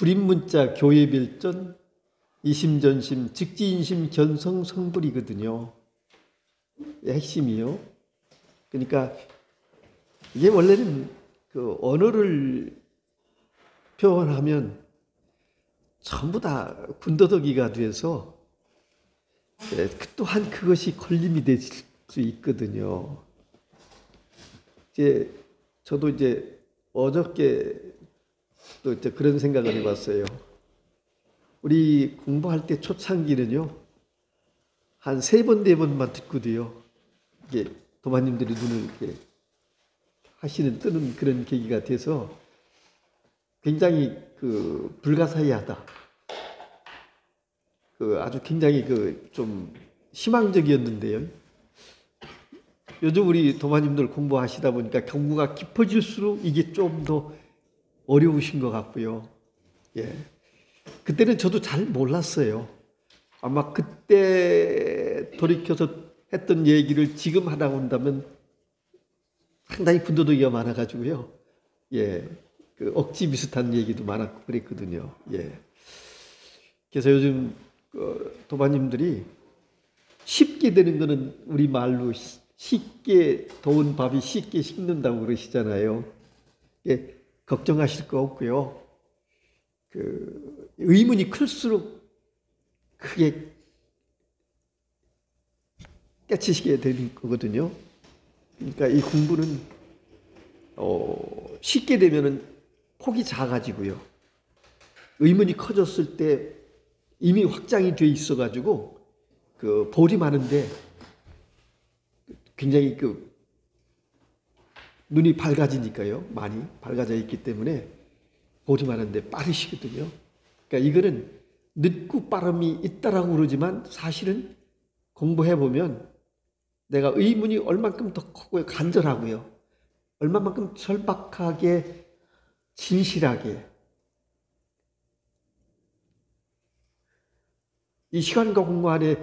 불임문자 교회별전 이심전심 즉지인심 견성 성불이거든요. 핵심이요. 그러니까 이게 원래는 그 언어를 표현하면 전부 다 군더더기가 돼서 또한 그것이 걸림이 될 수 있거든요. 저도 어저께 또 그런 생각을 해봤어요. 우리 공부할 때 초창기는요, 한 3번, 4번만 듣고도요, 이게 도마님들이 눈을 이렇게 뜨는 그런 계기가 돼서 굉장히 불가사의하다. 아주 굉장히 좀 희망적이었는데요. 요즘 우리 도마님들 공부하시다 보니까 경구가 깊어질수록 이게 좀 더 어려우신 것 같고요. 예. 그때는 저도 잘 몰랐어요. 아마 그때 돌이켜서 했던 얘기를 지금 하다 본다면 상당히 군더더기가 많아가지고요. 예. 억지 비슷한 얘기도 많았고 그랬거든요. 예. 그래서 요즘 도마님들이 쉽게 되는 거는 우리 말로 쉽게 더운 밥이 쉽게 식는다고 그러시잖아요. 예. 걱정하실 거 없고요. 의문이 클수록 크게 깨치시게 되는 거거든요. 그러니까 이 공부는 쉽게 되면은 폭이 작아지고요. 의문이 커졌을 때 이미 확장이 돼 있어가지고 볼이 많은데 굉장히 눈이 밝아지니까요. 많이 밝아져 있기 때문에 볼이 많은데 빠르시거든요. 그러니까 이거는 늦고 빠름이 있다라고 그러지만 사실은 공부해 보면 내가 의문이 얼만큼 더 크고 간절하고요. 얼마만큼 절박하게 진실하게 이 시간과 공부 안에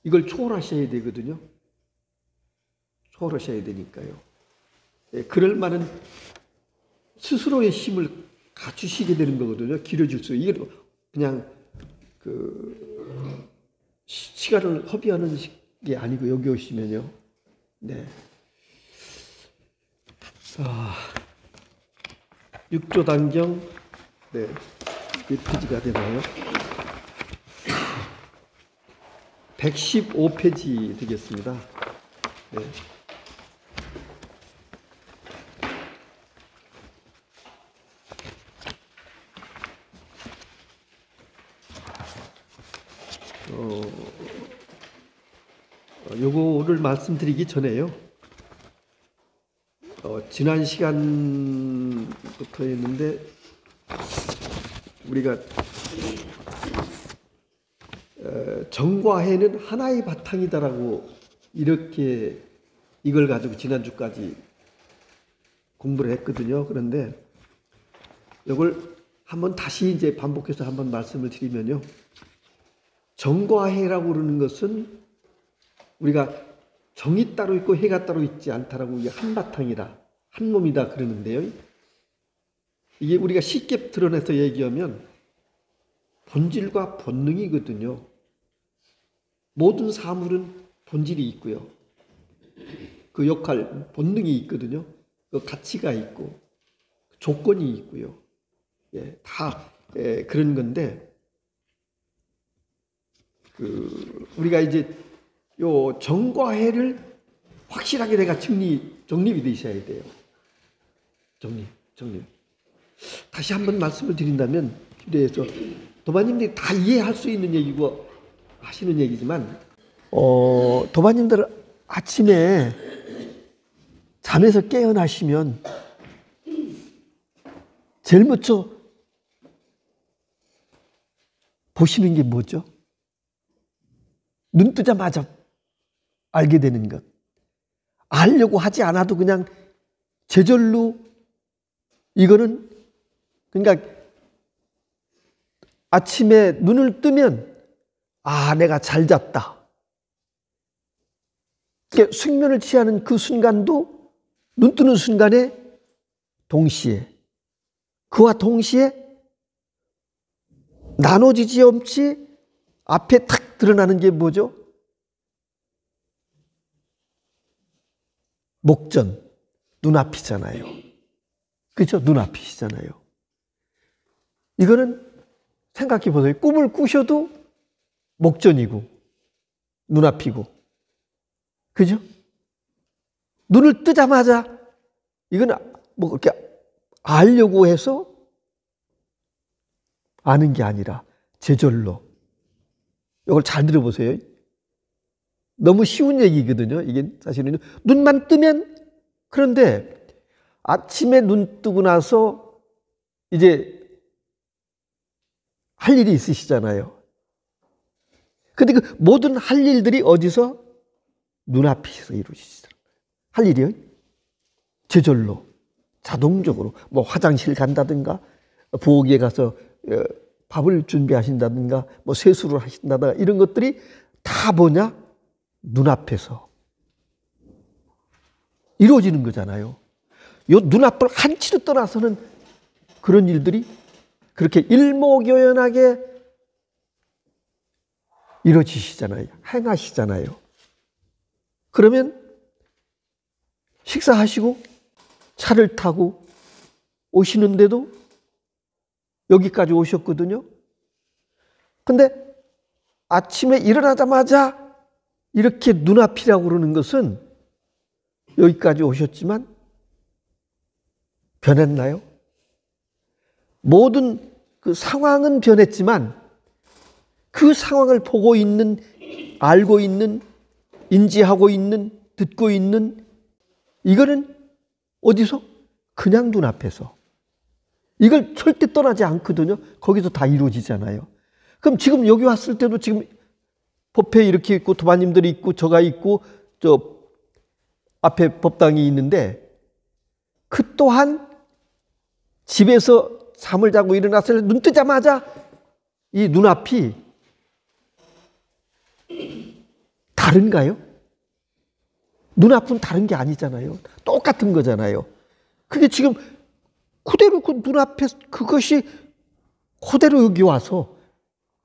이걸 초월하셔야 되거든요. 초월하셔야 되니까요. 예, 그럴 만한 스스로의 힘을 갖추시게 되는 거거든요. 길어질수록. 이게 그냥 시간을 허비하는 게 아니고 여기 오시면요. 네. 6조 단경, 네. 몇 페이지가 되나요? 115페이지 되겠습니다. 네. 요거를 말씀드리기 전에요. 지난 시간부터 했는데 우리가 정과해는 하나의 바탕이다라고 이렇게 이걸 가지고 지난주까지 공부를 했거든요. 그런데 이걸 한번 다시 반복해서 한번 말씀을 드리면요. 정과해라고 그러는 것은 우리가 정이 따로 있고 해가 따로 있지 않다라고 이게 한바탕이다, 한 몸이다 그러는데요. 이게 우리가 쉽게 드러내서 얘기하면 본질과 본능이거든요. 모든 사물은 본질이 있고요. 그 역할, 본능이 있거든요. 그 가치가 있고 조건이 있고요. 예, 다 그런 건데 우리가 요 정과 해를 확실하게 내가 정립이 되셔야 돼요. 정립. 다시 한번 말씀을 드린다면 그래서 도마님들이 다 이해할 수 있는 얘기고 하시는 얘기지만 도마님들 아침에 잠에서 깨어나시면 제일 먼저 보시는 게 뭐죠? 눈 뜨자마자 알게 되는 것. 알려고 하지 않아도 그냥 제절로 이거는 그러니까 아침에 눈을 뜨면 내가 잘 잤다. 숙면을 취하는 그 순간도 눈 뜨는 순간에 동시에 그와 동시에 나눠지지 없이 앞에 탁 드러나는 게 뭐죠? 목전, 눈앞이잖아요. 그렇죠? 눈앞이시잖아요. 이거는 생각해 보세요. 꿈을 꾸셔도 목전이고 눈앞이고, 그죠? 눈을 뜨자마자 이건 뭐 그렇게 알려고 해서 아는 게 아니라 제절로. 이걸 잘 들어보세요. 너무 쉬운 얘기거든요. 이게 사실은 눈만 뜨면, 그런데 아침에 눈 뜨고 나서 이제 할 일이 있으시잖아요. 근데 그 모든 할 일들이 어디서? 눈앞에서 이루어지시잖아요. 할 일이요. 저절로, 자동적으로, 뭐 화장실 간다든가, 부엌에 가서 밥을 준비하신다든가, 뭐 세수를 하신다든가, 이런 것들이 다 뭐냐? 눈앞에서 이루어지는 거잖아요. 요 눈앞을 한치도 떠나서는 그런 일들이 그렇게 일목요연하게 이루어지시잖아요. 행하시잖아요. 그러면 식사하시고 차를 타고 오시는데도 여기까지 오셨거든요. 근데 아침에 일어나자마자 이렇게 눈앞이라고 그러는 것은 여기까지 오셨지만 변했나요? 모든 그 상황은 변했지만 그 상황을 보고 있는, 알고 있는, 인지하고 있는, 듣고 있는, 이거는 어디서? 그냥 눈앞에서. 이걸 절대 떠나지 않거든요. 거기서 다 이루어지잖아요. 그럼 지금 여기 왔을 때도 지금 법회 이렇게 있고 도마님들이 있고 저가 있고 저 앞에 법당이 있는데, 그 또한 집에서 잠을 자고 일어났을 때 눈 뜨자마자 이 눈앞이 다른가요? 눈앞은 다른 게 아니잖아요. 똑같은 거잖아요. 그게 지금 그대로 그 눈앞에 그것이 그대로 여기 와서,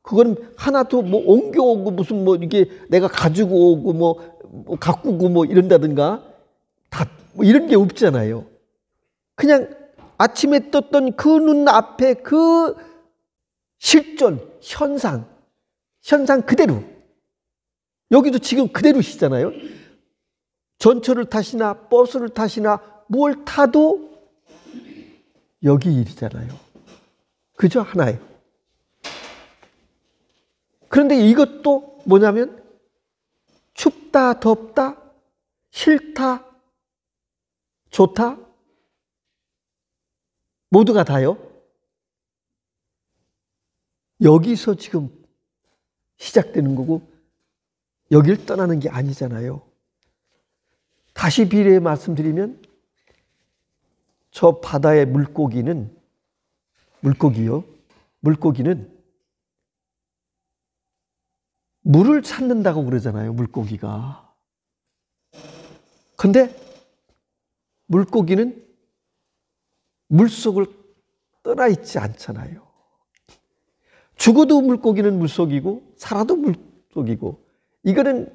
그건 하나도 뭐 옮겨오고 무슨 뭐 이게 내가 가지고 오고 뭐 가꾸고 뭐 이런다든가 다 뭐 이런 게 없잖아요. 그냥 아침에 떴던 그 눈앞에 그 실존, 현상 그대로. 여기도 지금 그대로시잖아요. 전철을 타시나 버스를 타시나 뭘 타도 여기 일이잖아요. 그죠? 하나예요. 그런데 이것도 뭐냐면 춥다, 덥다, 싫다, 좋다, 모두가 다요. 여기서 지금 시작되는 거고 여길 떠나는 게 아니잖아요. 다시 비례해 말씀드리면 저 바다의 물고기는 물을 찾는다고 그러잖아요. 물고기가. 근데 물고기는 물속을 떠나 있지 않잖아요. 죽어도 물고기는 물속이고 살아도 물속이고, 이거는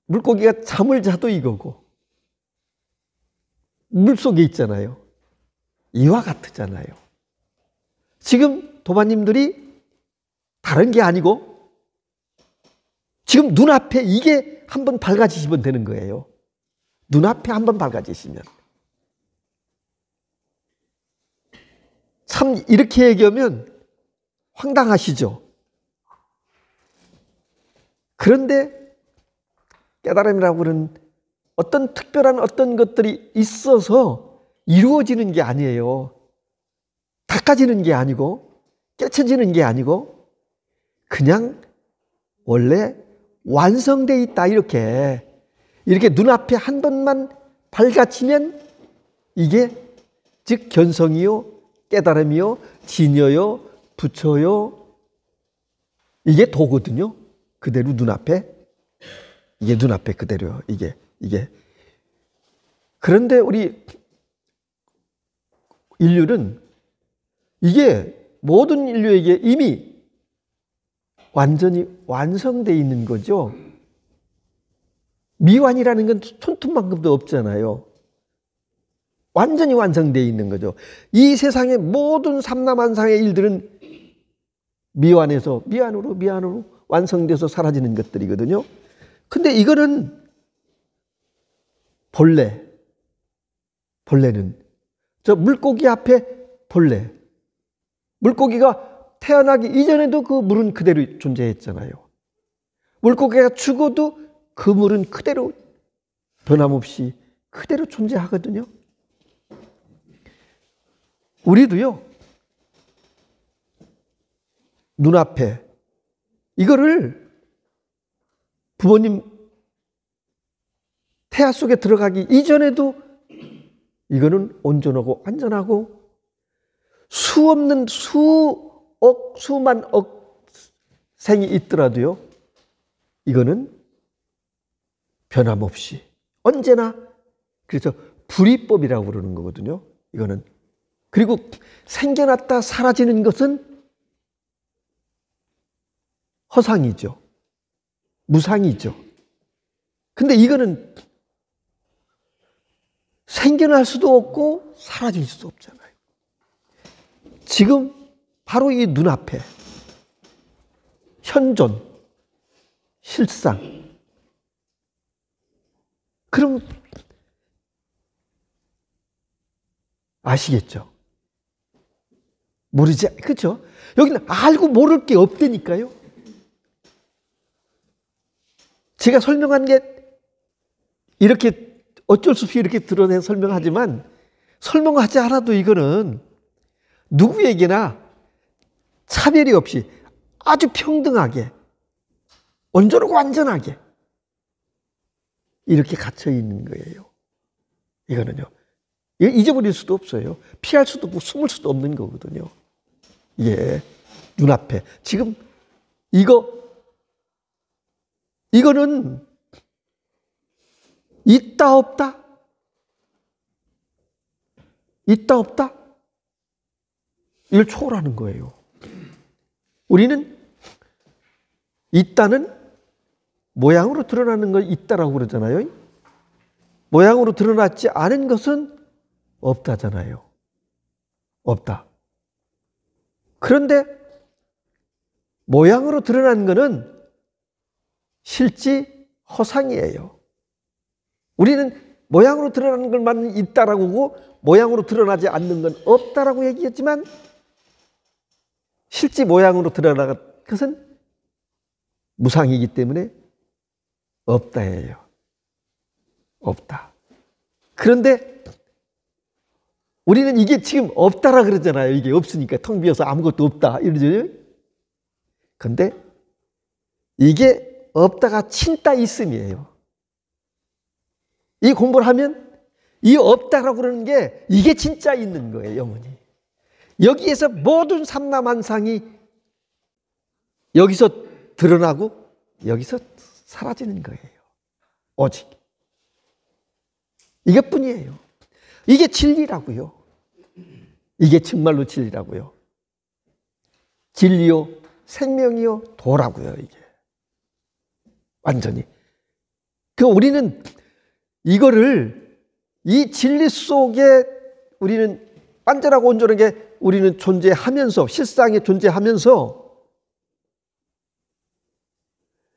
물고기가 잠을 자도 이거고 물속에 있잖아요. 이와 같잖아요. 지금 도마님들이 다른 게 아니고 지금 눈앞에 이게 한번 밝아지시면 되는 거예요. 눈앞에 한번 밝아지시면. 참 이렇게 얘기하면 황당하시죠. 그런데 깨달음이라고 그러는 어떤 특별한 어떤 것들이 있어서 이루어지는 게 아니에요. 닦아지는 게 아니고 깨쳐지는 게 아니고 그냥 원래 완성되어 있다. 이렇게 눈앞에 한 번만 밝아지면 이게 즉 견성이요, 깨달음이요, 진여요, 부처요, 이게 도거든요. 그대로 눈앞에, 이게 눈앞에 그대로요. 이게. 그런데 우리 인류는 이게 모든 인류에게 이미 완전히 완성되어 있는 거죠. 미완이라는 건 톤틈만큼도 없잖아요. 완전히 완성되어 있는 거죠. 이 세상의 모든 삼라만상의 일들은 미완에서 미완으로 완성돼서 사라지는 것들이거든요. 근데 이거는 본래는 저 물고기 앞에 본래, 물고기가 태어나기 이전에도 그 물은 그대로 존재했잖아요. 물고기가 죽어도 그 물은 그대로 변함없이 그대로 존재하거든요. 우리도요, 눈앞에 이거를 부모님 태아 속에 들어가기 이전에도 이거는 온전하고 안전하고 수없는 수만억 생이 있더라도요, 이거는 변함없이 언제나, 그래서 불이법이라고 그러는 거거든요. 이거는. 그리고 생겨났다 사라지는 것은 허상이죠. 무상이죠. 근데 이거는 생겨날 수도 없고 사라질 수도 없잖아요. 지금 바로 이 눈앞에 현존, 실상. 그럼 아시겠죠? 모르지, 그렇죠? 여기는 알고 모를 게 없다니까요. 제가 설명한 게 이렇게 어쩔 수 없이 이렇게 드러내 설명하지만, 설명하지 않아도 이거는 누구에게나 차별이 없이 아주 평등하게, 온전하고 완전하게 이렇게 갇혀 있는 거예요. 이거는요, 잊어버릴 수도 없어요. 피할 수도 없고 숨을 수도 없는 거거든요. 예, 눈앞에 지금 이거는 있다 없다? 있다 없다? 이걸 초월하는 거예요. 우리는 있다는 모양으로 드러나는 걸 있다라고 그러잖아요. 모양으로 드러났지 않은 것은 없다잖아요. 없다. 그런데 모양으로 드러난 것은 실지 허상이에요. 우리는 모양으로 드러나는 것만 있다라고 하고 모양으로 드러나지 않는 건 없다라고 얘기했지만, 실제 모양으로 드러난 것은 무상이기 때문에 없다예요. 없다. 그런데 우리는 이게 지금 없다라 그러잖아요. 이게 없으니까 텅 비어서 아무것도 없다 이러죠. 그런데 이게 없다가 진짜 있음이에요. 이 공부를 하면 이 없다라고 그러는 게 이게 진짜 있는 거예요. 영원히. 여기에서 모든 삼라만상이 여기서 드러나고 여기서 사라지는 거예요. 오직 이것뿐이에요. 이게 진리라고요. 이게 정말로 진리라고요. 진리요, 생명이요, 도라고요. 이게 완전히. 그 우리는 이거를 이 진리 속에 우리는 완전하고 온전하게 우리는 존재하면서, 실상에 존재하면서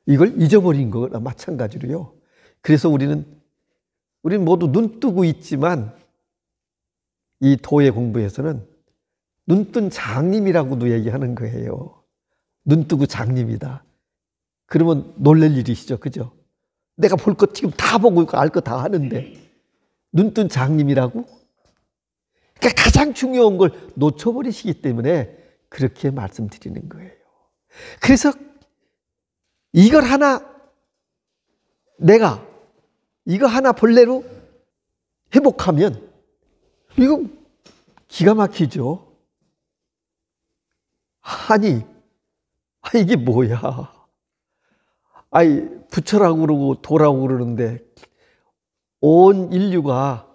이걸 잊어버린 거나 마찬가지로요. 그래서 우리는 모두 눈 뜨고 있지만 이 도의 공부에서는 눈뜬 장님이라고도 얘기하는 거예요. 눈 뜨고 장님이다. 그러면 놀랄 일이시죠. 그죠? 내가 볼 것 지금 다 보고 있고 알 거 다 하는데 눈뜬 장님이라고? 그러니까 가장 중요한 걸 놓쳐버리시기 때문에 그렇게 말씀드리는 거예요. 그래서 이걸 하나 내가 이거 하나 본래로 회복하면 이거 기가 막히죠. 아니, 이게 뭐야? 아니, 부처라고 그러고 도라고 그러는데 온 인류가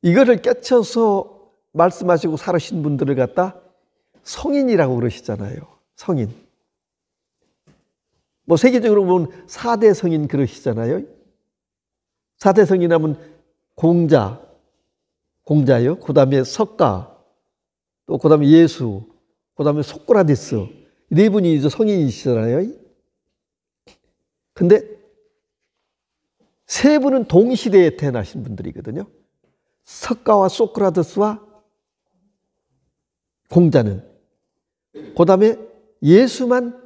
이거를 깨쳐서 말씀하시고 살으신 분들을 갖다 성인이라고 그러시잖아요. 성인. 뭐 세계적으로 보면 4대 성인 그러시잖아요. 4대 성인 하면 공자요. 그 다음에 석가, 또 그 다음에 예수, 그 다음에 소크라테스. 네 분이 이제 성인이시잖아요. 근데 세 분은 동시대에 태어나신 분들이거든요. 석가와 소크라테스와 공자는. 그 다음에 예수만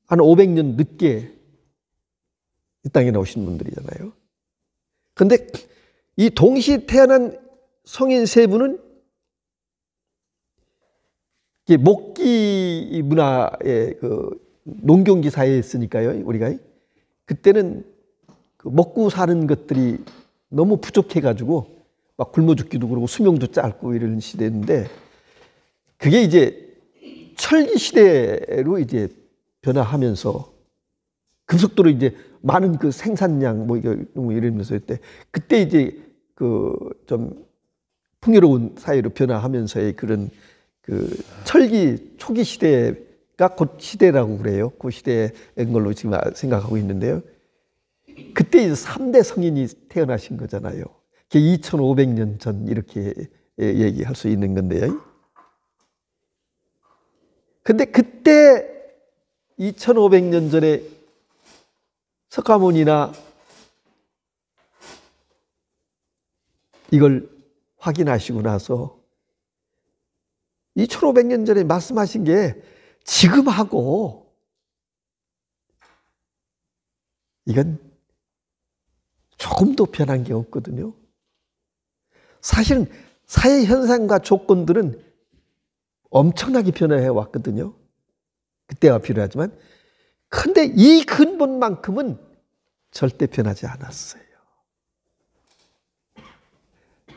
한 500년 늦게 이 땅에 나오신 분들이잖아요. 근데 이 동시에 태어난 성인 세 분은 목기 문화의 그 농경지 사회에 있으니까요. 우리가 그때는 그 먹고 사는 것들이 너무 부족해가지고 막 굶어 죽기도 그러고 수명도 짧고 이런 시대인데, 그게 이제 철기 시대로 이제 변화하면서 급속도로 이제 많은 그 생산량 뭐 이러면서 그때 이제 그 좀 풍요로운 사회로 변화하면서의 그런 그 철기 초기 시대가 곧 시대라고 그래요. 그 시대인 걸로 지금 생각하고 있는데요. 그때 이제 3대 성인이 태어나신 거잖아요. 2500년 전 이렇게 얘기할 수 있는 건데요. 근데 그때 2500년 전에 석가모니나 이걸 확인하시고 나서 2500년 전에 말씀하신 게 지금하고 이건 조금도 변한 게 없거든요. 사실은 사회 현상과 조건들은 엄청나게 변화해 왔거든요. 그때가 필요하지만, 근데 이 근본만큼은 절대 변하지 않았어요.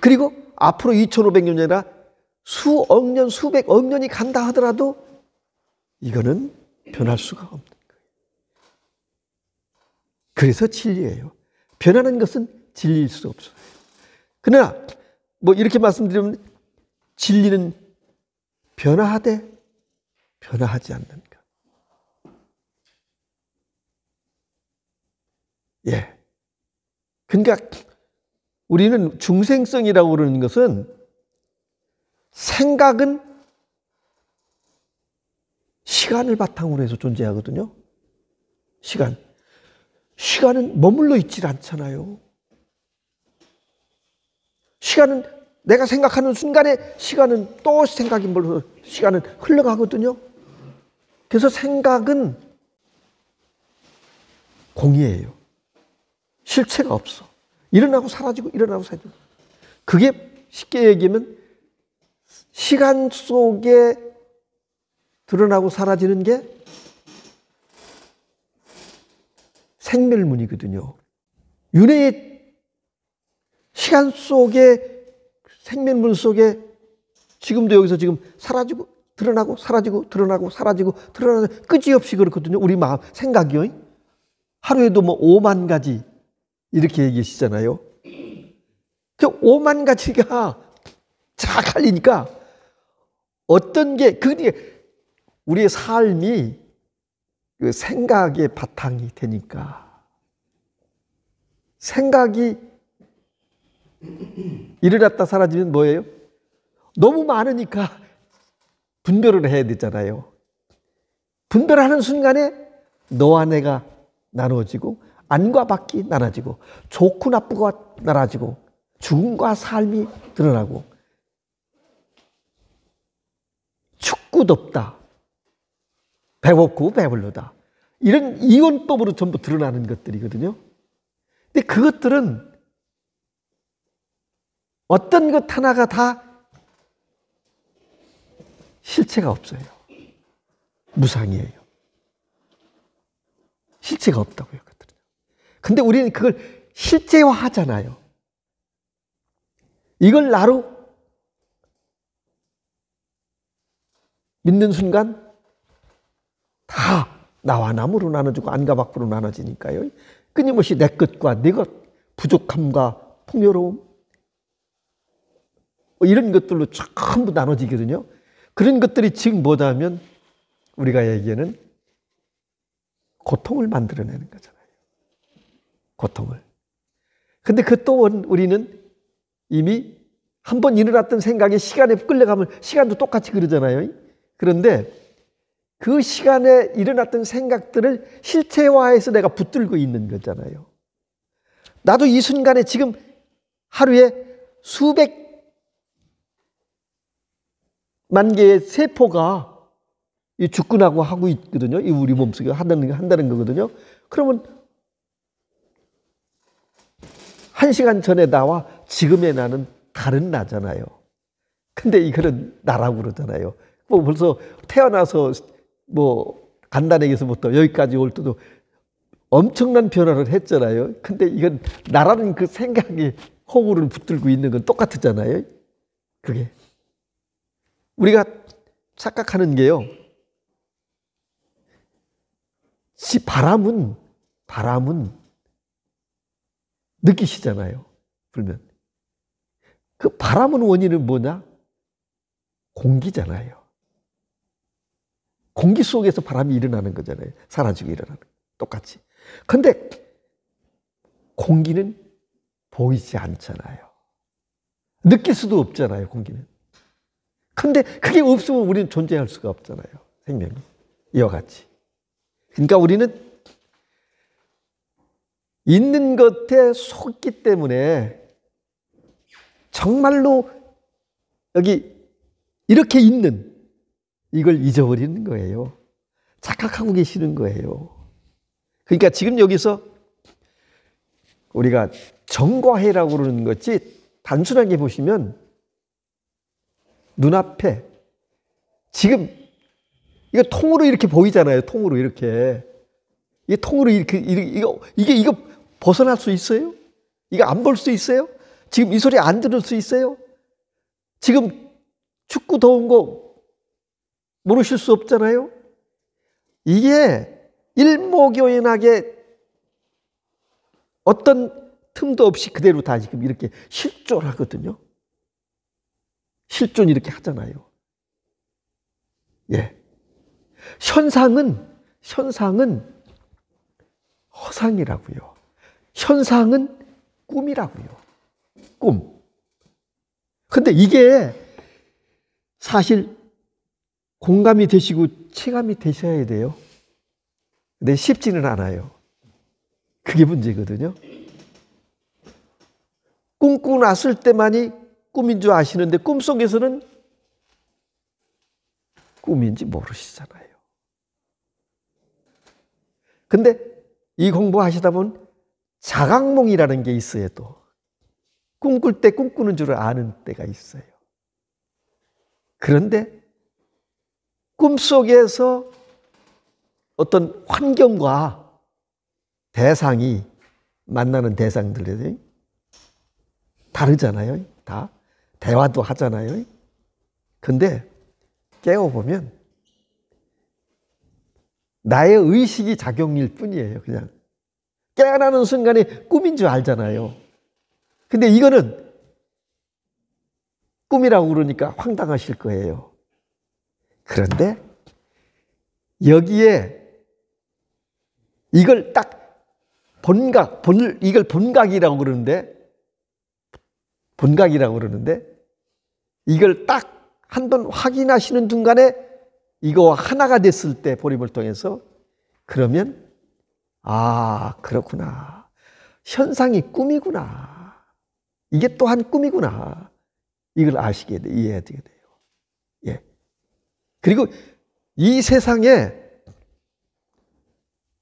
그리고 앞으로 2500년이 아니라 수억 년, 수백억 년이 간다 하더라도 이거는 변할 수가 없는 거예요. 그래서 진리예요. 변하는 것은 진리일 수 없어요. 그러나 뭐 이렇게 말씀드리면 진리는 변화하되 변화하지 않는가. 예. 그러니까 우리는 중생성이라고 그러는 것은 생각은 시간을 바탕으로 해서 존재하거든요. 시간은 머물러 있질 않잖아요. 시간은 내가 생각하는 순간에 시간은 또 생각이 시간은 흘러가거든요. 그래서 생각은 공이에요. 실체가 없어. 일어나고 사라지고 일어나고 사라지고. 그게 쉽게 얘기하면 시간 속에 드러나고 사라지는 게 생멸문이거든요. 윤회의 시간 속에 생멸문 속에 지금도 여기서 지금 사라지고 드러나고 사라지고 드러나고 사라지고 드러나는 끝이 없이 그렇거든요. 우리 마음 생각이요. 하루에도 뭐 5만 가지 이렇게 얘기하시잖아요. 그 5만 가지가 쫙 갈리니까 어떤 게 그게 우리의 삶이 그 생각의 바탕이 되니까 생각이 일어났다 사라지면 뭐예요? 너무 많으니까 분별을 해야 되잖아요. 분별하는 순간에 너와 내가 나눠지고 안과 밖이 나눠지고 좋고 나쁘가 나눠지고 죽음과 삶이 드러나고 춥고 덥다 배고프고 배불르다 이런 이원법으로 전부 드러나는 것들이거든요. 근데 그것들은 어떤 것 하나가 다 실체가 없어요. 무상이에요. 실체가 없다고요. 근데 우리는 그걸 실제화하잖아요. 이걸 나로 믿는 순간 다 나와 남으로 나눠지고 안과 밖으로 나눠지니까요. 끊임없이 내 것과 내 것, 부족함과 풍요로움 이런 것들로 전부 나눠지거든요. 그런 것들이 지금 뭐냐면 우리가 얘기하는 고통을 만들어내는 거잖아요. 고통을. 근데 그 또 우리는 이미 한번 일어났던 생각이 시간에 끌려가면 시간도 똑같이 그러잖아요. 그런데 그 시간에 일어났던 생각들을 실체화해서 내가 붙들고 있는 거잖아요. 나도 이 순간에 지금 하루에 수백만 개의 세포가 이 죽근하고 하고 있거든요. 이 우리 몸속에 한다는 거거든요. 그러면 1시간 전에 나와 지금의 나는 다른 나잖아요. 근데 이거는 나라고 그러잖아요. 뭐 벌써 태어나서 뭐 간단하게서부터 여기까지 올 때도 엄청난 변화를 했잖아요. 근데 이건 나라는 그 생각이 허구를 붙들고 있는 건 똑같잖아요. 그게 우리가 착각하는 게요. 바람은 느끼시잖아요. 불면. 그 바람은 원인은 뭐냐? 공기잖아요. 공기 속에서 바람이 일어나는 거잖아요. 사라지고 일어나는 거. 똑같이. 근데 공기는 보이지 않잖아요. 느낄 수도 없잖아요, 공기는. 근데 그게 없으면 우리는 존재할 수가 없잖아요. 생명이. 이와 같이. 그러니까 우리는 있는 것에 속기 때문에 정말로 여기 이렇게 있는 이걸 잊어버리는 거예요. 착각하고 계시는 거예요. 그러니까 지금 여기서 우리가 정과해라고 그러는 것이 단순하게 보시면 눈앞에 지금 이거 통으로 이렇게 보이잖아요. 통으로 이렇게. 이게 통으로 이거 벗어날 수 있어요? 이거 안 볼 수 있어요? 지금 이 소리 안 들을 수 있어요? 지금 춥고 더운 거 모르실 수 없잖아요? 이게 일목요연하게 어떤 틈도 없이 그대로 다 지금 이렇게 실존하거든요. 실존 이렇게 하잖아요. 예. 현상은 허상이라고요. 현상은 꿈이라고요. 꿈. 근데 이게 사실 공감이 되시고 체감이 되셔야 돼요. 근데 쉽지는 않아요. 그게 문제거든요. 꿈꾸고 났을 때만이 꿈인 줄 아시는데 꿈속에서는 꿈인지 모르시잖아요. 근데 이 공부하시다 보면 자각몽이라는 게 있어요. 또 꿈꿀 때 꿈꾸는 줄 아는 때가 있어요. 그런데 꿈속에서 어떤 환경과 대상이 만나는 대상들이 다르잖아요. 다 대화도 하잖아요. 근데 깨워보면 나의 의식이 작용일 뿐이에요. 그냥 깨어나는 순간에 꿈인 줄 알잖아요. 근데 이거는 꿈이라고 그러니까 황당하실 거예요. 그런데 여기에 이걸 딱 이걸 본각이라고 그러는데 이걸 딱 한 번 확인하시는 순간에 이거 하나가 됐을 때 보림을 통해서 그러면 아 그렇구나. 현상이 꿈이구나. 이게 또한 꿈이구나. 이걸 아시게 돼. 이해하게 돼요. 예. 그리고 이 세상에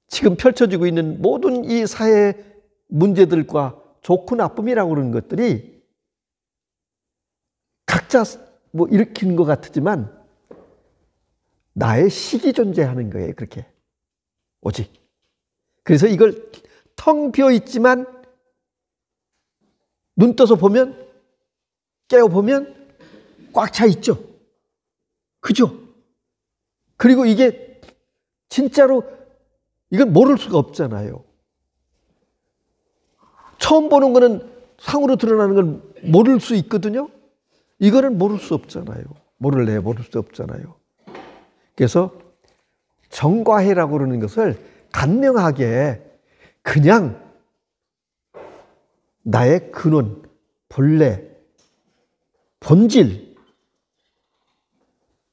지금 펼쳐지고 있는 모든 이 사회 문제들과 좋고 나쁨이라고 그러는 것들이 각자 뭐 일으키는 것 같지만 나의 식이 존재하는 거예요. 그렇게 오직. 그래서 이걸 텅 비어 있지만 눈 떠서 보면 깨어보면 꽉 차 있죠. 그죠? 그리고 이게 진짜로 이건 모를 수가 없잖아요. 처음 보는 거는 상으로 드러나는 건 모를 수 있거든요. 이거는 모를 수 없잖아요. 모를 수 없잖아요. 그래서 정과해라고 그러는 것을 간명하게 그냥 나의 근원, 본래, 본질,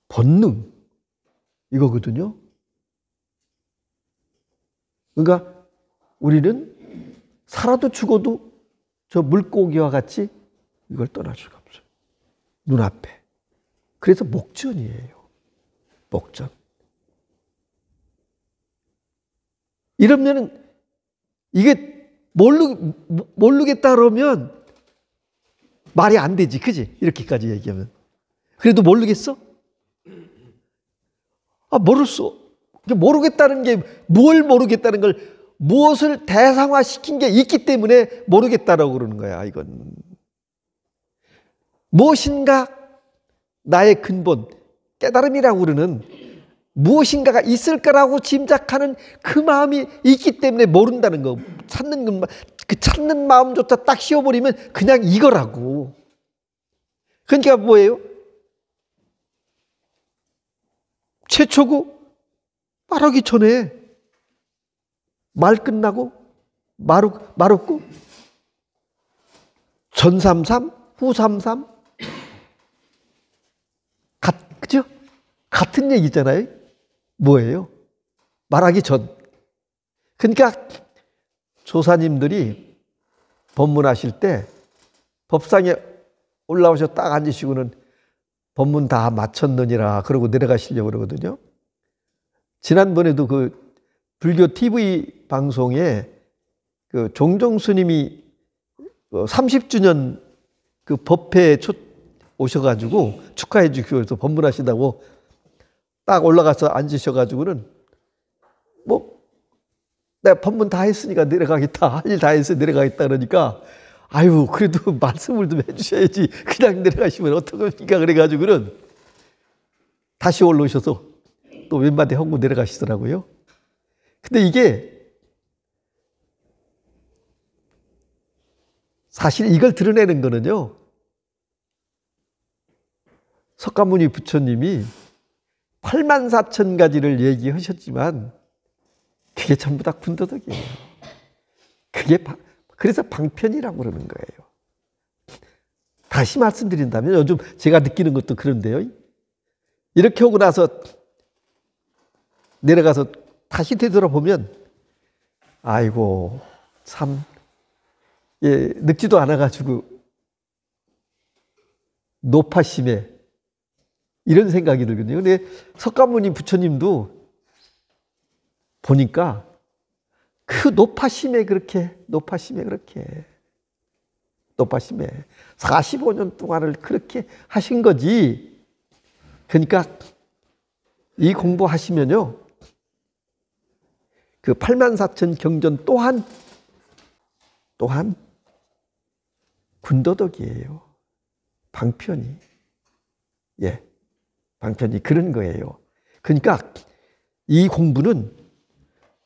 본능 이거거든요. 그러니까 우리는 살아도 죽어도 저 물고기와 같이 이걸 떠날 수가 없어요. 눈앞에. 그래서 목전이에요. 목전. 이러면은 이게 모르겠다 그러면 말이 안 되지. 그지? 이렇게까지 얘기하면. 그래도 모르겠어? 모르겠다는 게 뭘 모르겠다는 걸 무엇을 대상화시킨 게 있기 때문에 모르겠다라고 그러는 거야. 이건. 무엇인가 나의 근본, 깨달음이라고 그러는 무엇인가가 있을 거라고 짐작하는 그 마음이 있기 때문에 모른다는 거. 찾는 것만, 그 찾는 마음조차 딱 씌워버리면 그냥 이거라고. 그러니까 뭐예요? 최초고 말하기 전에 말 끝나고 말 없고 전삼삼 후삼삼 그죠? 같은 얘기잖아요. 뭐예요? 말하기 전. 그러니까 조사님들이 법문하실 때 법상에 올라오셔 딱 앉으시고는 법문 다 마쳤느니라 그러고 내려가시려고 그러거든요. 지난번에도 그 불교 TV 방송에 그 종종 스님이 30주년 그 법회에 오셔가지고 축하해 주시고 해서 법문하시다고 딱 올라가서 앉으셔가지고는 뭐 내가 법문 다 했으니까 내려가겠다. 할 일 다 했으니 내려가겠다 그러니까 아유 그래도 말씀을 좀 해주셔야지 그냥 내려가시면 어떡합니까 그래가지고는 다시 올라오셔서 또 웬마디 하고 내려가시더라고요. 근데 이게 사실 이걸 드러내는 거는요. 석가모니 부처님이 84,000가지를 얘기하셨지만 그게 전부 다 군더더기예요. 그래서 방편이라고 그러는 거예요. 다시 말씀드린다면 요즘 제가 느끼는 것도 그런데요. 이렇게 오고 나서 내려가서 다시 되돌아보면 아이고 참 늙지도 않아가지고 노파심에 이런 생각이 들거든요. 근데 석가모니 부처님도 보니까 그 노파심에 45년 동안을 그렇게 하신 거지. 그러니까 이 공부하시면요. 그 84,000 경전 또한 군더더기예요. 방편이. 예. 방편이 그런 거예요. 그러니까 이 공부는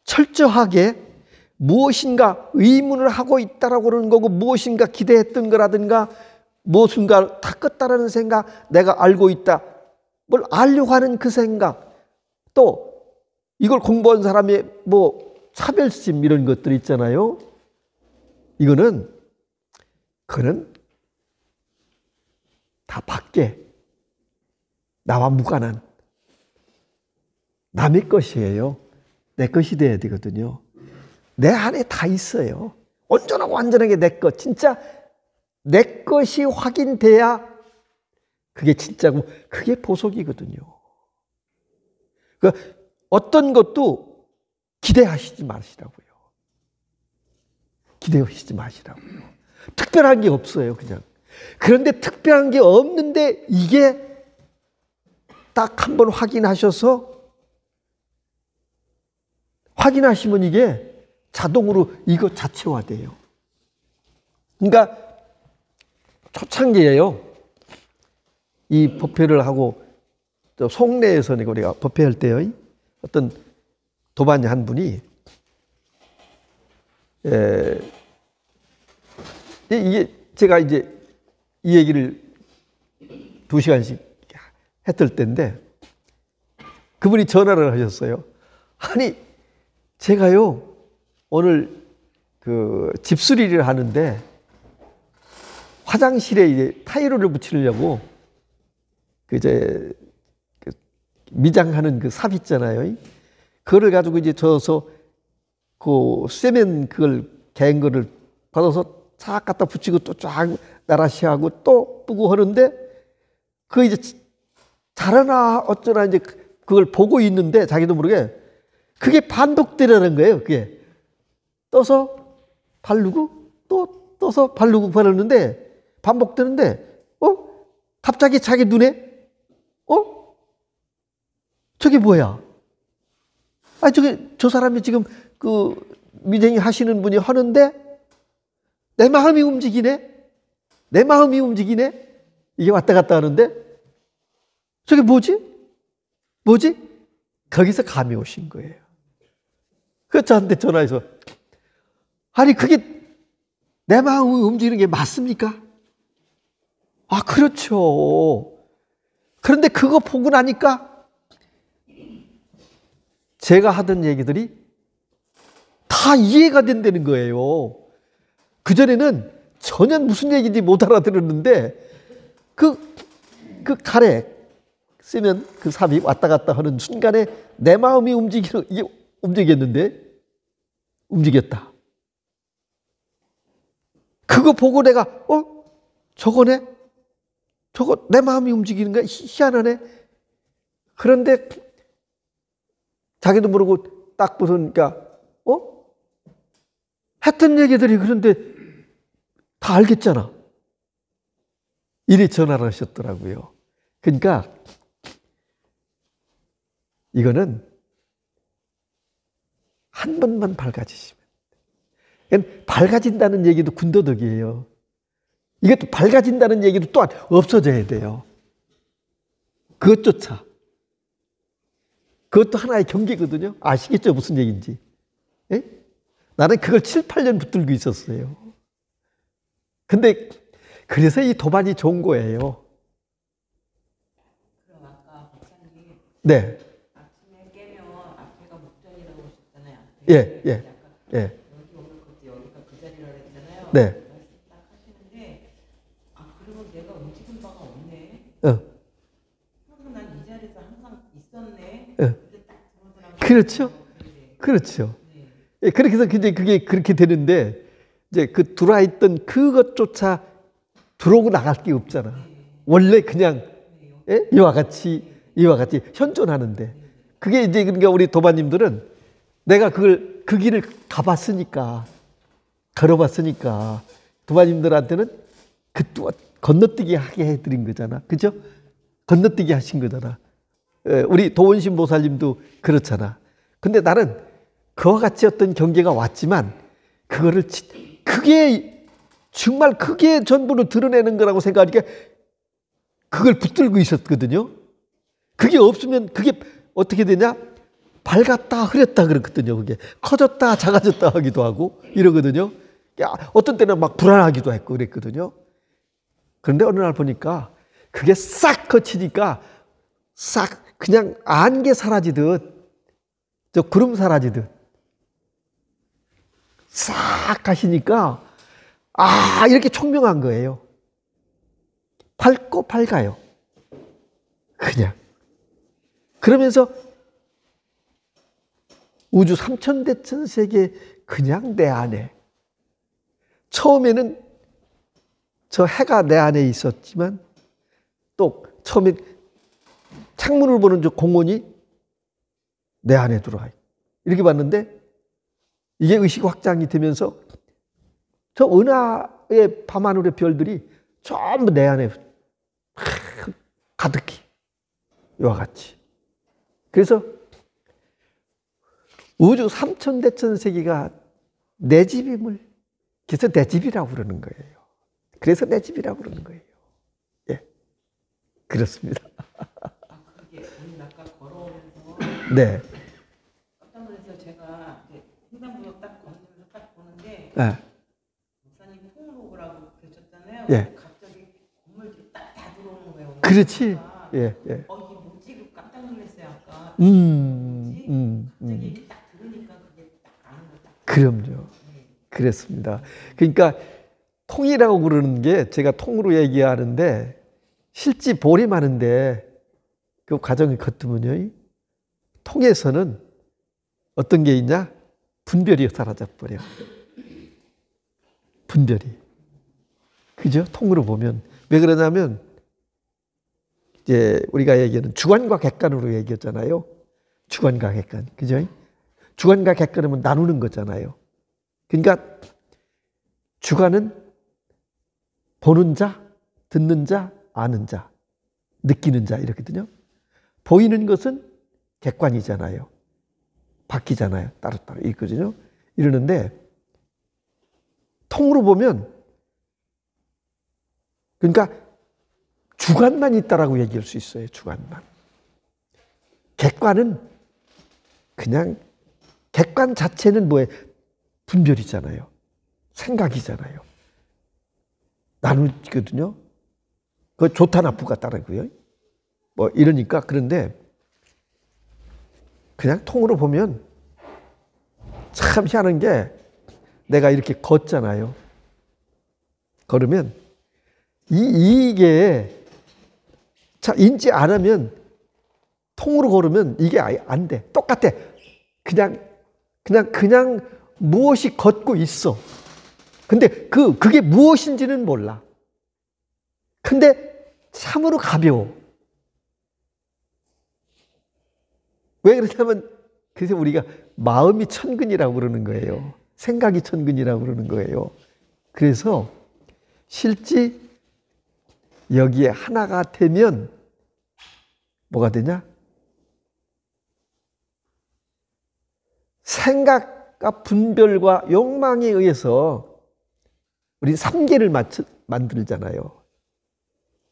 철저하게 무엇인가 의문을 하고 있다라고 그러는 거고 무엇인가 기대했던 거라든가 무엇인가 다 껐다라는 생각, 내가 알고 있다. 뭘 알려고 하는 그 생각, 또 이걸 공부한 사람의 뭐 차별심 이런 것들 있잖아요. 그거는 다 밖에 나와 무관한 남의 것이에요. 내 것이 돼야 되거든요. 내 안에 다 있어요. 온전하고 완전하게 내 것. 진짜 내 것이 확인돼야 그게 진짜고 그게 보석이거든요. 그러니까 어떤 것도 기대하시지 마시라고요. 기대하시지 마시라고요. 특별한 게 없어요, 그냥. 그런데 특별한 게 없는데 이게 딱 한번 확인하시면 이게 자동으로 이거 자체화돼요. 그러니까 초창기에요. 이 법회를 하고 송내에서는 우리가 법회할 때요. 어떤 도반이 한 분이 이게 제가 이제 이 얘기를 2시간씩 했을 때인데 그분이 전화를 하셨어요. 아니 제가요, 오늘 그 집수리를 하는데 화장실에 이제 타일을 붙이려고 그 이제 그 미장하는 그 삽 있잖아요. 그거를 가지고 이제 저어서 그 쇠면 그걸 개인 거를 받아서 쫙 갖다 붙이고 또 쫙 나라시 하고 또 뿌고 하는데 그 이제 잘하나 어쩌나 이제 그걸 보고 있는데 자기도 모르게 그게 반복되라는 거예요. 그게 떠서 바르고 또 떠서 바르고 바르는데 반복되는데 갑자기 자기 눈에 저게 뭐야? 아 저게 저 사람이 지금 그 미쟁이 하시는 분이 하는데 내 마음이 움직이네. 내 마음이 움직이네. 이게 왔다 갔다 하는데 저게 뭐지? 뭐지? 거기서 감이 오신 거예요. 그래서 저한테 전화해서 아니 그게 내 마음이 움직이는 게 맞습니까? 아 그렇죠. 그런데 그거 보고 나니까 제가 하던 얘기들이 다 이해가 된다는 거예요. 그전에는 전혀 무슨 얘기인지 못 알아들었는데 그 칼에 쓰면 그 삽이 왔다 갔다 하는 순간에 내 마음이 이게 움직였는데 움직였다. 그거 보고 내가 저거네? 저거 내 마음이 움직이는 거야? 희한하네. 그런데 자기도 모르고 딱 보니까 했던 얘기들이 그런데 다 알겠잖아. 이리 전화를 하셨더라고요. 그러니까 이거는 한 번만 밝아지시면 밝아진다는 얘기도 군더더기예요. 이것도 밝아진다는 얘기도 또한 없어져야 돼요. 그것조차. 그것도 하나의 경계거든요. 아시겠죠? 무슨 얘기인지. 에? 나는 그걸 7, 8년 붙들고 있었어요. 근데 그래서 이 도반이 좋은 거예요. 그럼 아까 박사님 네. 아침에 깨면 앞에가 목전이라고 하셨잖아요. 예. 여기 오면 그때 여기가 그 자리라고 했잖아요. 네. 말씀 딱 하시는데 그러면 내가 움직인 바가 없네. 그럼 난 이 자리에서 항상 있었네. 근데 딱 들어오더라고요. 그렇죠. 그렇죠. 예, 그렇게 해서 이제 그게 그렇게 되는데 이제 그 들어와있던 그것조차 들어오고 나갈 게 없잖아. 원래 그냥 이와 같이 현존하는데 그게 이제 그러니까 우리 도반님들은 내가 그 길을 가봤으니까 걸어봤으니까 도반님들한테는 건너뛰기 하게 해드린 거잖아. 그죠? 건너뛰기 하신 거잖아. 우리 도원신 보살님도 그렇잖아. 근데 나는 그와 같이 어떤 경계가 왔지만 그게 정말 그게 전부를 드러내는 거라고 생각하니까 그걸 붙들고 있었거든요. 그게 없으면 그게 어떻게 되냐? 밝았다 흐렸다 그렇거든요. 그게 커졌다 작아졌다 하기도 하고 이러거든요. 어떤 때는 막 불안하기도 했고 그랬거든요. 그런데 어느 날 보니까 그게 싹 거치니까 싹 그냥 안개 사라지듯 저 구름 사라지듯 싹 가시니까 이렇게 총명한 거예요. 밝고 밝아요. 그냥. 그러면서 우주 삼천대천 세계 그냥 내 안에 처음에는 저 해가 내 안에 있었지만 또 처음에 창문을 보는 저 공원이 내 안에 들어와 있고 이렇게 봤는데 이게 의식 확장이 되면서 저 은하의 밤하늘의 별들이 전부 내 안에 가득히 이와 같이. 그래서 우주 삼천대천 세계가 내 집임을 그래서 내 집이라고 그러는 거예요. 그래서 내 집이라고 그러는 거예요. 예, 그렇습니다. 그게 오늘 아까 걸어오면서 네. 깜짝 놀라서 제가 횡단보도 딱 건너면서 딱 보는데 네. 목사님 풍으로라고 계셨잖아요. 예. 갑자기 건물들이 딱 다 들어오는 거예요. 그렇지. 예. 이게 뭐지? 깜짝 놀랐어요 아까. 뭐지? 갑자기 딱 들으니까 그게 그럼요. 그렇습니다. 그러니까 통이라고 그러는 게 제가 통으로 얘기하는데 실제 볼이 많은데 그 과정을 거두면요. 통에서는 어떤 게 있냐? 분별이 사라져 버려. 분별이. 그죠? 통으로 보면. 왜 그러냐면 이제 우리가 얘기하는 주관과 객관으로 얘기했잖아요. 주관과 객관. 그죠? 주관과 객관은 나누는 거잖아요. 그러니까 주관은 보는 자, 듣는 자, 아는 자, 느끼는 자 이렇거든요. 보이는 것은 객관이잖아요. 바뀌잖아요. 따로따로 있거든요. 이러는데 통으로 보면 그러니까 주관만 있다라고 얘기할 수 있어요. 주관만. 객관은 그냥 객관 자체는 뭐예요? 분별이잖아요. 생각이잖아요. 나누거든요. 그 좋다 나쁘가 따르고요. 뭐 이러니까 그런데 그냥 통으로 보면 참 희한한 게 내가 이렇게 걷잖아요. 걸으면 이게 자 인지 안 하면 통으로 걸으면 이게 아예 안 돼. 똑같아. 그냥 무엇이 걷고 있어. 근데 그게 무엇인지는 몰라. 근데 참으로 가벼워. 왜 그러냐면 그래서 우리가 마음이 천근이라고 그러는 거예요. 생각이 천근이라고 그러는 거예요. 그래서 실제 여기에 하나가 되면 뭐가 되냐? 생각과 분별과 욕망에 의해서 우리 삼계를 만들잖아요.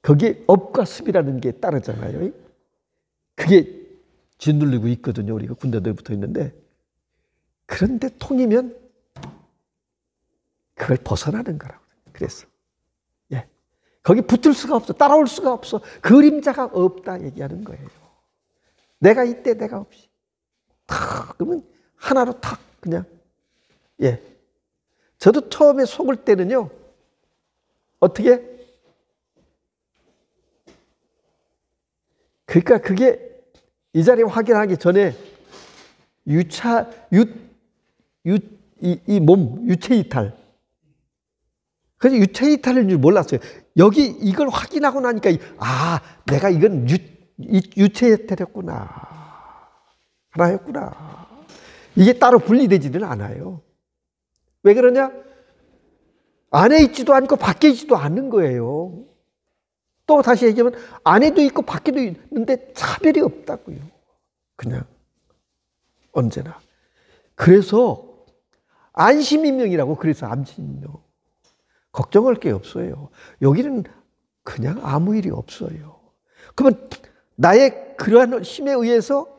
거기에 업과 습이라는 게 따르잖아요. 그게 짓눌리고 있거든요. 우리가 군대도에 붙어 있는데. 그런데 통이면 그걸 벗어나는 거라고. 그래서 예, 거기 붙을 수가 없어. 따라올 수가 없어. 그림자가 없다 얘기하는 거예요. 내가 있대 내가 없이. 탁 그러면 하나로 탁 그냥 예. 저도 처음에 속을 때는요. 어떻게? 그러니까 그게 이 자리 확인하기 전에 유체 이탈. 그래서 유체 이탈인 줄 몰랐어요. 여기 이걸 확인하고 나니까 내가 이건 유체 이탈이었구나. 하나였구나. 이게 따로 분리되지는 않아요. 왜 그러냐? 안에 있지도 않고 밖에 있지도 않는 거예요. 또 다시 얘기하면 안에도 있고 밖에도 있는데 차별이 없다고요. 그냥 언제나. 그래서 안심인명이라고 그래서 안심인명. 걱정할 게 없어요. 여기는 그냥 아무 일이 없어요. 그러면 나의 그러한 힘에 의해서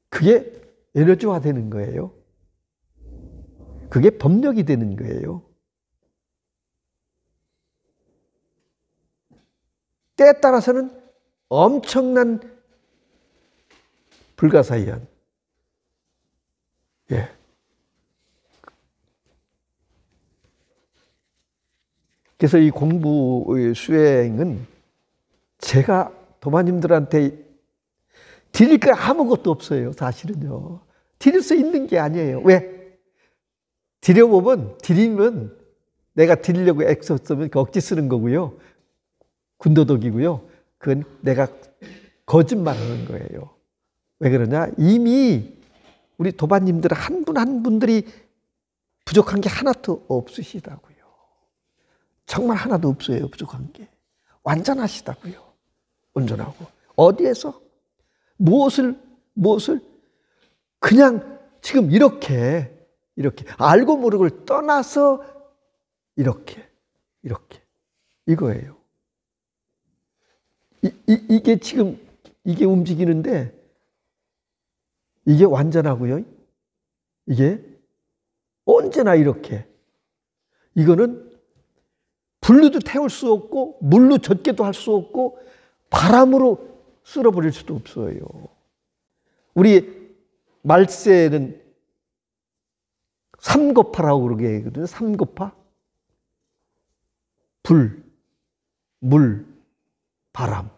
그게 에너지화 되는 거예요. 그게 법력이 되는 거예요. 때에 따라서는 엄청난 불가사의한 예. 그래서 이 공부의 수행은 제가 도마님들한테 드릴 게 아무것도 없어요. 사실은요. 드릴 수 있는 게 아니에요. 왜? 드리면 내가 드리려고 애썼으면 억지 쓰는 거고요. 군더더기고요. 그건 내가 거짓말하는 거예요. 왜 그러냐? 이미 우리 도반님들 한 분 한 분들이 부족한 게 하나도 없으시다고요. 정말 하나도 없어요. 부족한 게. 완전하시다고요. 온전하고. 어디에서? 무엇을 그냥 지금 이렇게 알고 모르고를 떠나서 이렇게 이거예요. 이게 지금 이게 움직이는데 이게 완전하고요. 이게 언제나 이렇게. 이거는 불로도 태울 수 없고 물로 젖게도 할 수 없고 바람으로 쓸어버릴 수도 없어요. 우리 말세는 삼거파라고 그러게 하거든요. 삼거파. 불, 물, 바람.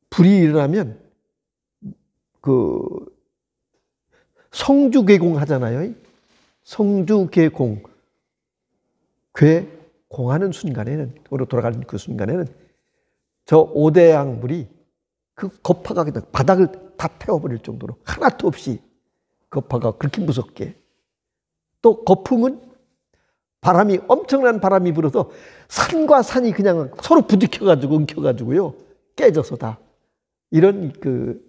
불이 일어나면 그 성주개공 하잖아요. 성주개공. 괴공하는 순간에는, 돌아가는 그 순간에는 저 오대양물이 그 거파가 그냥 바닥을 다 태워버릴 정도로 하나도 없이 거파가 그렇게 무섭게. 또 거풍은 바람이, 엄청난 바람이 불어서 산과 산이 그냥 서로 부딪혀가지고 엉켜가지고요. 깨져서 다. 이런 그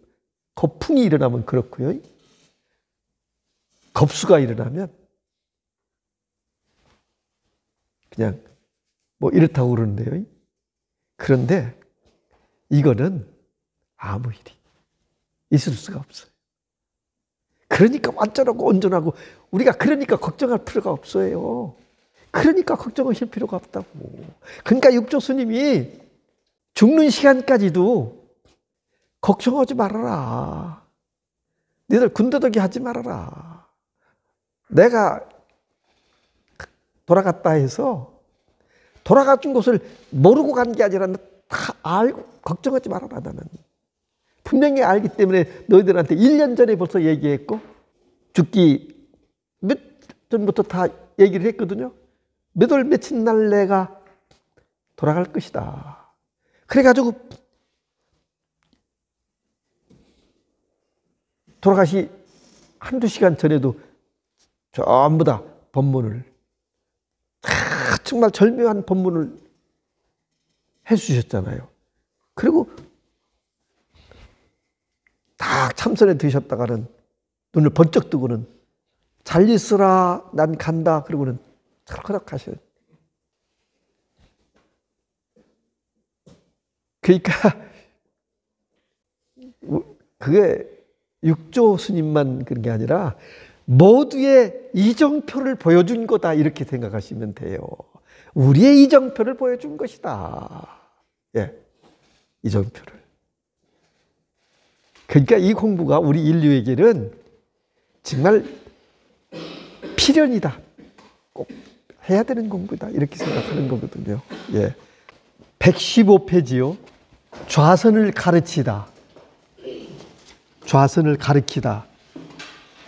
거풍이 일어나면 그렇고요. 겁수가 일어나면 그냥 뭐 이렇다고 그러는데요. 그런데 이거는 아무 일이 있을 수가 없어요. 그러니까 완전하고 온전하고 우리가 그러니까 걱정할 필요가 없어요. 그러니까 걱정하실 필요가 없다고. 그러니까 육조 스님이 죽는 시간까지도 걱정하지 말아라. 너희들 군더더기 하지 말아라. 내가 돌아갔다 해서 돌아간 곳을 모르고 간 게 아니라 다 알고 걱정하지 말아라. 나는 분명히 알기 때문에 너희들한테 1년 전에 벌써 얘기했고 죽기 몇 전부터 다 얘기를 했거든요. 몇 월 며칠 날 내가 돌아갈 것이다. 그래가지고 돌아가시 한두 시간 전에도 전부 다 법문을 정말 절묘한 법문을 해주셨잖아요. 그리고 딱 참선에 드셨다가는 눈을 번쩍 뜨고는 잘 있으라 난 간다 그러고는 철커덕 가셔요. 그러니까 그게 육조 스님만 그런 게 아니라 모두의 이정표를 보여준 거다 이렇게 생각하시면 돼요. 우리의 이정표를 보여준 것이다. 예, 이정표를. 그러니까 이 공부가 우리 인류에게는 정말 필연이다. 꼭 해야 되는 공부다. 이렇게 생각하는 거거든요. 예. 115페이지요. 좌선을 가르치다. 좌선을 가르치다.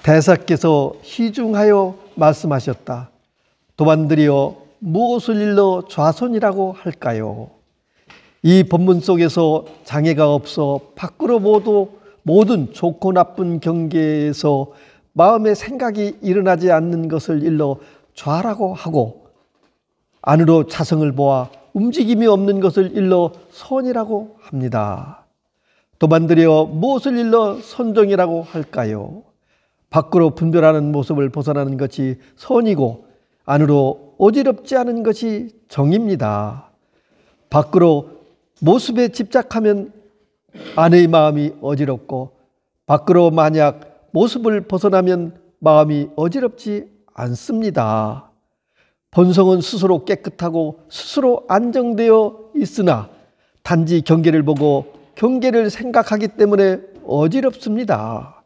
대사께서 시중하여 말씀하셨다. 도반들이여 무엇을 일러 좌선이라고 할까요? 이 법문 속에서 장애가 없어 밖으로 모든 좋고 나쁜 경계에서 마음의 생각이 일어나지 않는 것을 일러 좌라고 하고 안으로 자성을 보아 움직임이 없는 것을 일러 선이라고 합니다. 도반들이여 무엇을 일러 선정이라고 할까요? 밖으로 분별하는 모습을 벗어나는 것이 선이고 안으로 어지럽지 않은 것이 정입니다. 밖으로 모습에 집착하면 안의 마음이 어지럽고 밖으로 만약 모습을 벗어나면 마음이 어지럽지 않습니다. 본성은 스스로 깨끗하고 스스로 안정되어 있으나 단지 경계를 보고 경계를 생각하기 때문에 어지럽습니다.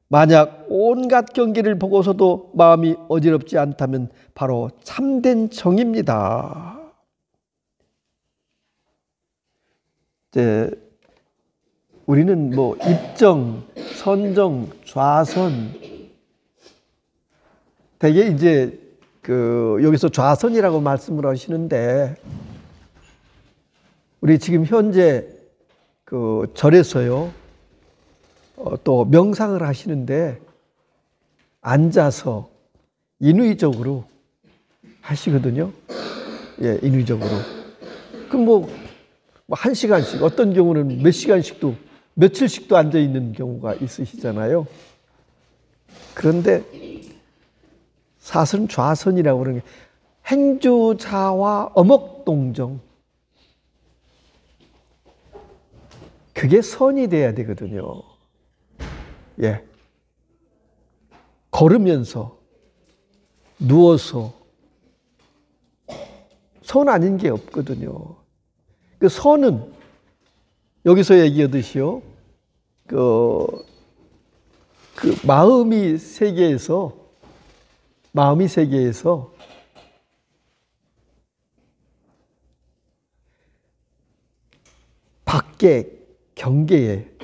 만약 온갖 경계를 보고서도 마음이 어지럽지 않다면 바로 참된 정입니다. 이제 우리는 뭐 입정, 선정, 좌선 되게 이제 여기서 좌선이라고 말씀을 하시는데 우리 지금 현재 절에서요 또 명상을 하시는데 앉아서 인위적으로 하시거든요. 예, 인위적으로. 그럼 뭐 1시간씩 어떤 경우는 몇 시간씩도 며칠씩도 앉아 있는 경우가 있으시잖아요. 그런데 사선 좌선이라고 그러는 게 행주자와 어목동정 그게 선이 돼야 되거든요. 예. 걸으면서 누워서 선 아닌 게 없거든요. 그 선은 여기서 얘기하듯이요. 그 마음이 세계에서 밖에 경계면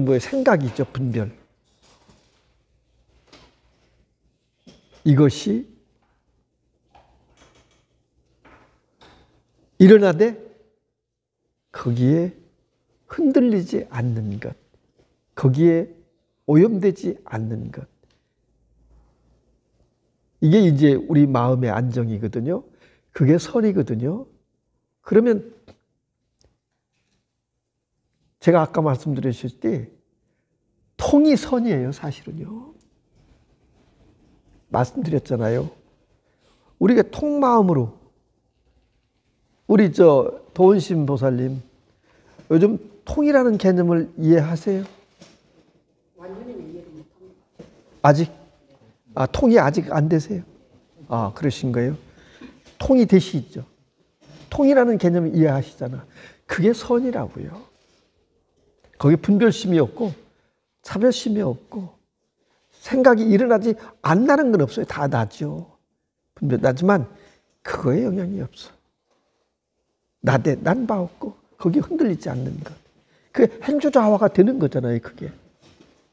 뭐예요? 생각이죠. 분별. 이것이 일어나되 거기에 흔들리지 않는 것, 거기에 오염되지 않는 것. 이게 이제 우리 마음의 안정이거든요. 그게 선이거든요. 그러면 제가 아까 말씀드렸을 때 통이 선이에요, 사실은요. 말씀드렸잖아요. 우리가 통마음으로, 우리 도원심 보살님, 요즘 통이라는 개념을 이해하세요? 완전히는 이해를 못합니다. 아직? 통이 아직 안 되세요? 그러신 거예요? 통이 되시죠? 통이라는 개념을 이해하시잖아. 그게 선이라고요. 거기 분별심이 없고 차별심이 없고 생각이 일어나지 않나는 건 없어요. 다 나죠. 분별나지만 그거에 영향이 없어. 나대 난 바 없고 거기 흔들리지 않는 것. 그게 행주자화가 되는 거잖아요. 그게.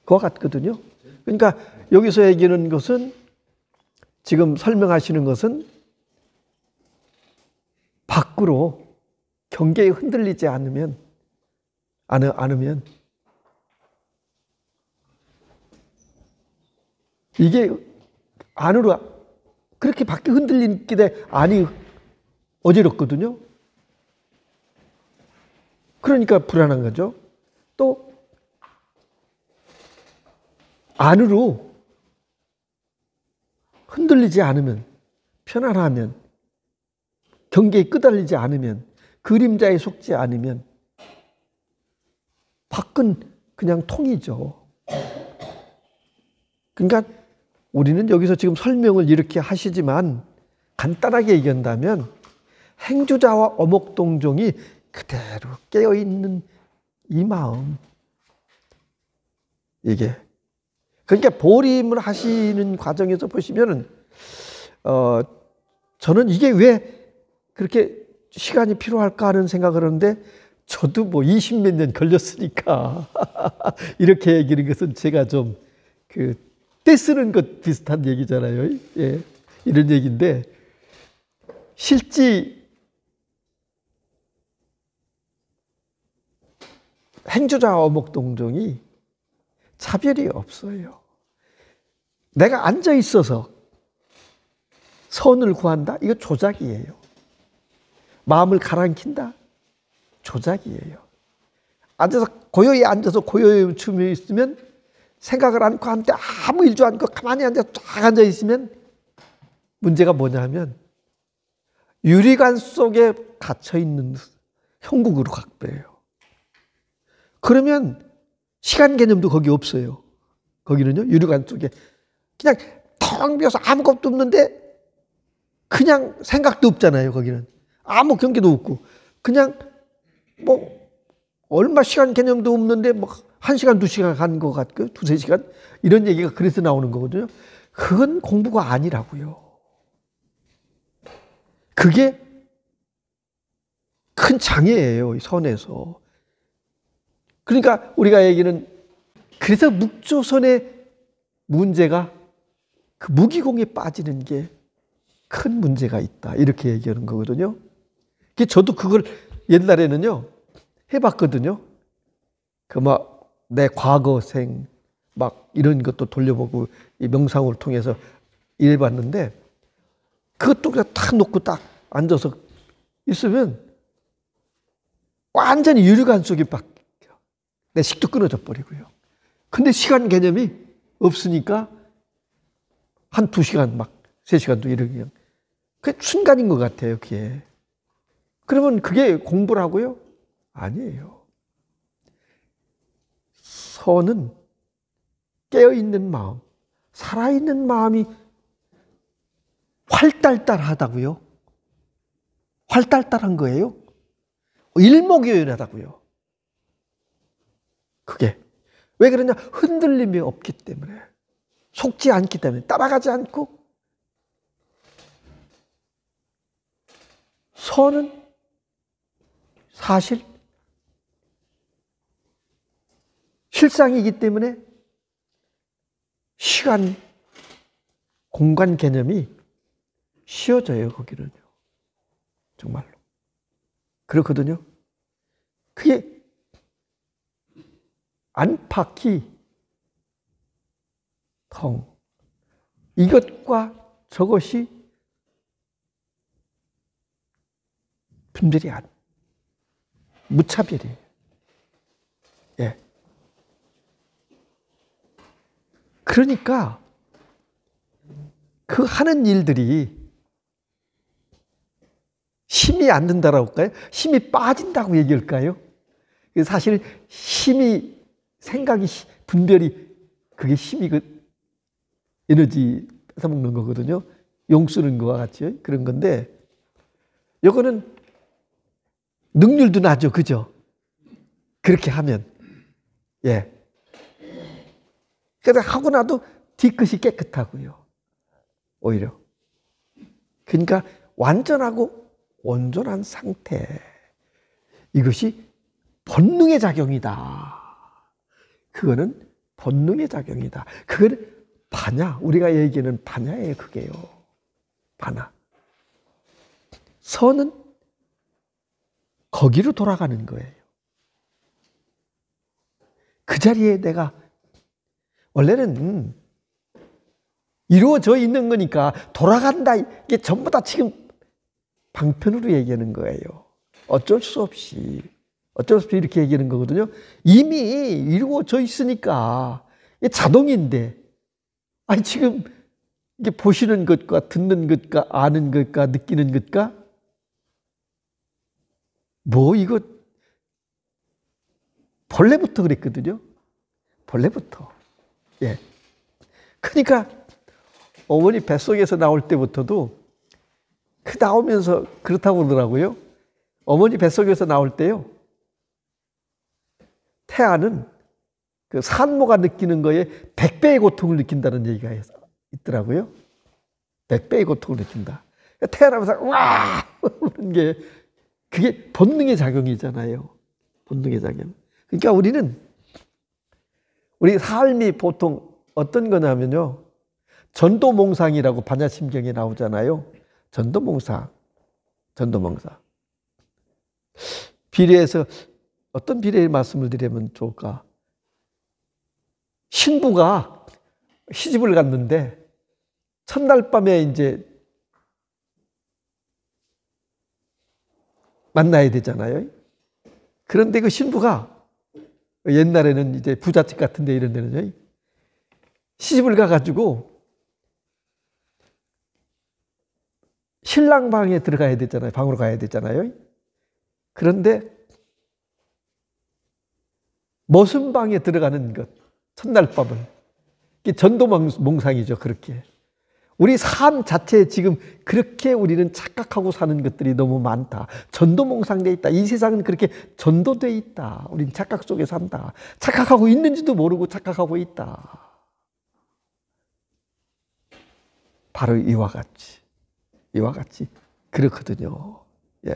그와 같거든요. 그러니까 여기서 얘기하는 것은, 지금 설명하시는 것은 밖으로 경계에 흔들리지 않으면 이게 안으로 그렇게 밖에 흔들린 게 안이 어지럽거든요. 그러니까 불안한 거죠. 또 안으로 흔들리지 않으면, 편안하면, 경계에 끄달리지 않으면, 그림자에 속지 않으면 밖은 그냥 통이죠. 그러니까 우리는 여기서 지금 설명을 이렇게 하시지만 간단하게 얘기한다면 행주자와 어목동종이 그대로 깨어있는 이 마음, 이게 그러니까 보림을 하시는 과정에서 보시면은 저는 이게 왜 그렇게 시간이 필요할까 하는 생각을 하는데, 저도 뭐 20몇 년 걸렸으니까 이렇게 얘기하는 것은 제가 좀 떼쓰는 것 비슷한 얘기잖아요. 예, 이런 얘기인데, 실제 행주자와 어목동종이 차별이 없어요. 내가 앉아 있어서 선을 구한다? 이거 조작이에요. 마음을 가라앉힌다? 조작이에요. 고요히 앉아서 고요히 춤이 있으면, 생각을 않고 하는데 아무 일도 않고 가만히 쫙 앉아 있으면 문제가 뭐냐 하면 유리관 속에 갇혀 있는 형국으로 각배해요. 그러면 시간 개념도 거기 없어요. 거기는요, 유리관 속에 그냥 텅 비어서 아무것도 없는데, 그냥 생각도 없잖아요. 거기는 아무 경계도 없고 그냥 뭐 얼마 시간 개념도 없는데 뭐 1시간, 2시간 간 것 같고 2-3시간 이런 얘기가 그래서 나오는 거거든요. 그건 공부가 아니라고요. 그게 큰 장애예요, 선에서. 그러니까 우리가 얘기는, 그래서 묵조선의 문제가 그 무기공에 빠지는 게 큰 문제가 있다, 이렇게 얘기하는 거거든요. 저도 그걸 옛날에는요 해봤거든요. 내 과거생 이런 것도 돌려보고 이 명상을 통해서 일해봤는데, 그것도 그냥 탁 놓고 딱 앉아서 있으면 완전히 유리관 속에 내 식도 끊어져 버리고요. 근데 시간 개념이 없으니까 한 2시간 3시간도 이렇게 그게 순간인 것 같아요. 그게. 그러면 그게 공부라고요? 아니에요. 선은 깨어있는 마음, 살아있는 마음이 활달달하다고요? 활달달한 거예요? 일목요연하다고요? 그게. 왜 그러냐? 흔들림이 없기 때문에. 속지 않기 때문에. 따라가지 않고. 선은 사실 실상이기 때문에 시간, 공간 개념이 쉬워져요, 거기는요. 정말로. 그렇거든요. 그게 안팎이 통. 이것과 저것이 분별이 안, 무차별이에요. 예. 그러니까 그 하는 일들이 힘이 안 든다라고 할까요? 힘이 빠진다고 얘기할까요? 사실 힘이, 생각이, 분별이, 그게 힘이 그 에너지 뺏어먹는 거거든요. 용 쓰는 거와 같이 그런 건데, 요거는 능률도 나죠. 그죠? 그렇게 하면. 예. 그래서 하고 나도 뒤끝이 깨끗하고요. 오히려. 그러니까 완전하고 온전한 상태. 이것이 본능의 작용이다. 그거는 본능의 작용이다. 그거는 반야. 우리가 얘기하는 반야예요. 그게요. 반야. 선은 거기로 돌아가는 거예요. 그 자리에 내가 원래는 이루어져 있는 거니까 돌아간다. 이게 전부 다 지금 방편으로 얘기하는 거예요. 어쩔 수 없이 이렇게 얘기하는 거거든요. 이미 이루어져 있으니까 이게 자동인데, 아니 지금 이게 보시는 것과 듣는 것과 아는 것과 느끼는 것과 뭐 이거 본래부터 그랬거든요. 본래부터. 예. 그러니까 어머니 뱃속에서 나올 때부터도 그 나오면서 그렇다고 그러더라고요. 어머니 뱃속에서 나올 때요. 태아는 그 산모가 느끼는 거에 100배의 고통을 느낀다는 얘기가 있더라고요. 100배의 고통을 느낀다. 태어나면서 와! 그런 게 그게 본능의 작용이잖아요. 본능의 작용. 그러니까 우리 삶이 보통 어떤 거냐면요. 전도몽상이라고 반야심경에 나오잖아요. 전도몽상. 비례해서 어떤 비례의 말씀을 드리면 좋을까? 신부가 시집을 갔는데 첫날 밤에 이제 만나야 되잖아요. 그런데 그 신부가 옛날에는 이제 부잣집 같은 데 이런 데는 시집을 가가지고 신랑 방에 들어가야 되잖아요. 방으로 가야 되잖아요. 그런데 모순방에 들어가는 것, 첫날 밤은 이게 전도몽상이죠. 그렇게 우리 삶 자체에 지금 그렇게 우리는 착각하고 사는 것들이 너무 많다. 전도몽상돼 있다. 이 세상은 그렇게 전도돼 있다. 우리는 착각 속에 산다. 착각하고 있는지도 모르고 착각하고 있다. 바로 이와 같이 그렇거든요. 예.